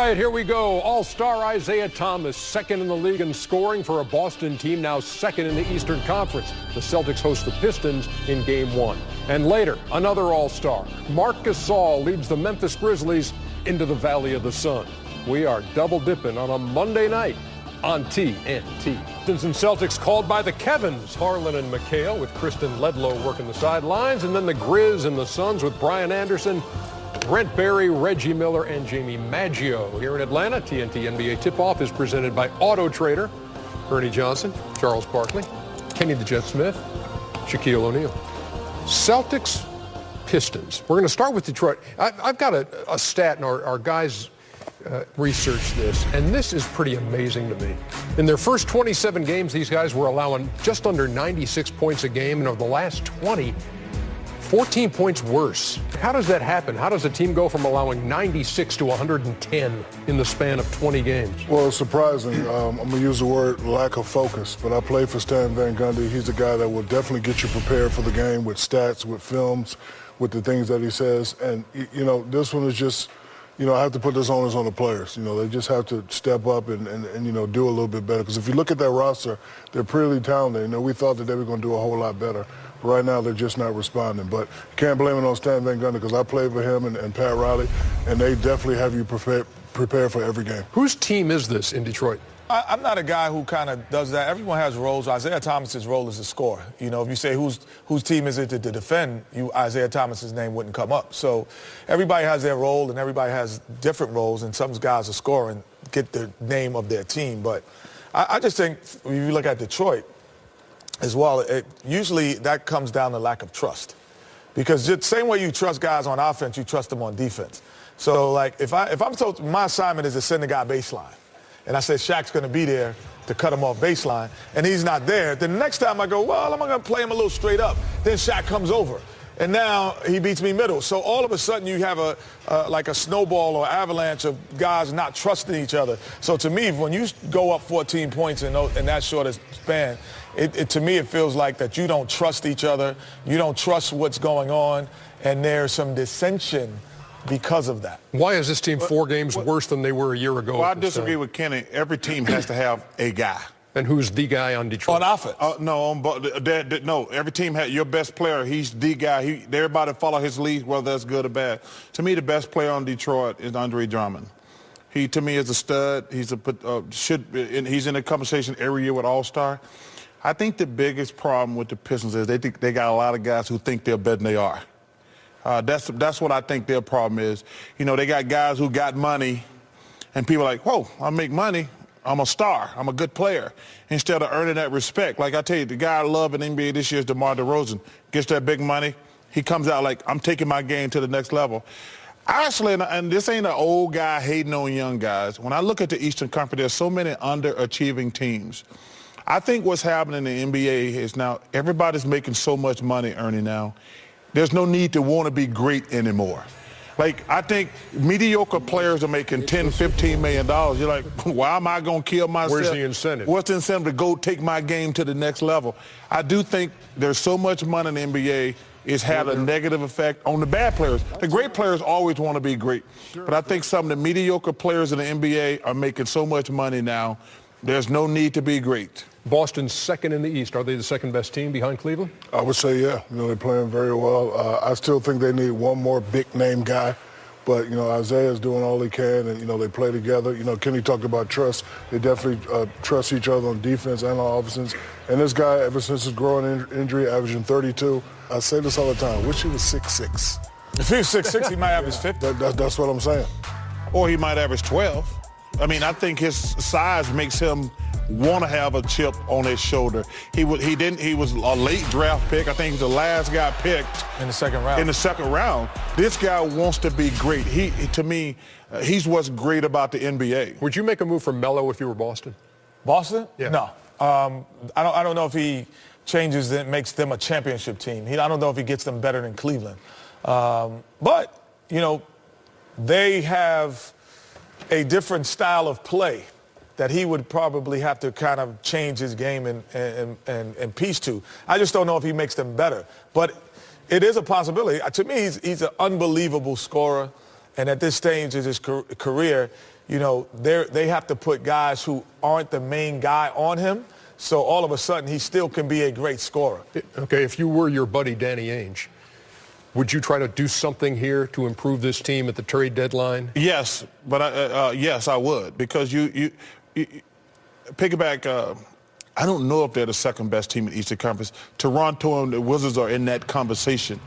right, here we go. All-star Isaiah Thomas, second in the league in scoring for a Boston team, now second in the Eastern Conference. The Celtics host the Pistons in Game 1. And later, another All-Star. Marc Gasol leads the Memphis Grizzlies into the Valley of the Sun. We are double-dipping on a Monday night on TNT. Pistons and Celtics called by the Kevins, Harlan and McHale, with Kristen Ledlow working the sidelines, and then the Grizz and the Suns with Brian Anderson, Brent Berry, Reggie Miller, and Jamie Maggio. Here in Atlanta, TNT NBA Tip-Off is presented by Auto Trader. Ernie Johnson, Charles Barkley, Kenny the Jet Smith, Shaquille O'Neal. Celtics, Pistons. We're going to start with Detroit. I've got a stat, and our guys researched this, and this is pretty amazing to me. In their first 27 games, these guys were allowing just under 96 points a game, and over the last 20, 14 points worse. How does that happen? How does a team go from allowing 96 to 110 in the span of 20 games? Well, it's surprising. I'm going to use the word lack of focus, but I played for Stan Van Gundy. He's a guy that will definitely get you prepared for the game with stats, with films, with the things that he says. And, you know, this one is just, you know, I have to put this onus on the players. You know, they just have to step up and you know, do a little bit better. Because if you look at that roster, they're pretty talented. You know, we thought that they were going to do a whole lot better. Right now, they're just not responding. But you can't blame it on Stan Van Gundy because I played for him and Pat Riley, and they definitely have you prepared for every game. Whose team is this in Detroit? I'm not a guy who kind of does that. Everyone has roles. Isaiah Thomas's role is a scorer. You know, if you say whose team is it to defend, Isaiah Thomas's name wouldn't come up. So everybody has their role, and everybody has different roles, and some guys are scoring, get the name of their team. But I just think if you look at Detroit as well, usually that comes down to lack of trust. Because the same way you trust guys on offense, you trust them on defense. So, like, if I'm told my assignment is to send the guy baseline, and I said Shaq's going to be there to cut him off baseline, and he's not there, then the next time I go, well, I'm going to play him a little straight up. Then Shaq comes over, and now he beats me middle. So all of a sudden you have like a snowball or avalanche of guys not trusting each other. So to me, when you go up 14 points in that short span, to me it feels like that you don't trust each other, you don't trust what's going on, and there's some dissension because of that. Why is this team 4 games worse than they were a year ago? Well, I disagree with Kenny. Every team has to have a guy. And who's the guy on Detroit? On offense? No, every team has your best player. He's the guy. Everybody follow his lead, whether that's good or bad. To me, the best player on Detroit is Andre Drummond. He, to me, is a stud. He's in the conversation every year with All-Star. I think the biggest problem with the Pistons is they think they got a lot of guys who think they're better than they are. That's what I think their problem is. You know, they got guys who got money, and people are like, whoa, I make money. I'm a star. I'm a good player. Instead of earning that respect. Like I tell you, the guy I love in the NBA this year is DeMar DeRozan. Gets that big money. He comes out like, I'm taking my game to the next level. Actually, and this ain't an old guy hating on young guys. When I look at the Eastern Conference, there's so many underachieving teams. I think what's happening in the NBA is now everybody's making so much money, Ernie, now. There's no need to want to be great anymore. Like, I think mediocre players are making $10, $15 million. You're like, why am I going to kill myself? Where's the incentive? What's the incentive to go take my game to the next level? I do think there's so much money in the NBA, it's had a negative effect on the bad players. The great players always want to be great. But I think some of the mediocre players in the NBA are making so much money now, there's no need to be great. Boston's second in the East. Are they the second best team behind Cleveland? I would say, yeah. You know, they're playing very well. I still think they need one more big-name guy. But, you know, Isaiah's doing all he can, and, you know, they play together. You know, Kenny talked about trust. They definitely trust each other on defense and on offense. And this guy, ever since his growing injury, averaging 32, I say this all the time, wish he was 6'6". If he was 6'6", he might average 50. That's what I'm saying. Or he might average 12. I mean, I think his size makes him want to have a chip on his shoulder. He was a late draft pick. I think he's the last guy picked in the second round. This guy wants to be great. To me, he's what's great about the NBA. Would you make a move for Melo if you were Boston? Boston? Yeah. No. I don't know if he changes it, makes them a championship team. I don't know if he gets them better than Cleveland. But, you know, they have a different style of play that he would probably have to kind of change his game and piece to. I just don't know if he makes them better. But it is a possibility. To me, he's an unbelievable scorer. And at this stage of his career, you know, they have to put guys who aren't the main guy on him. So all of a sudden, he still can be a great scorer. Okay, if you were your buddy Danny Ainge, would you try to do something here to improve this team at the trade deadline? Yes, but yes, I would, because you piggyback. I don't know if they're the second best team in the Eastern Conference. Toronto and the Wizards are in that conversation.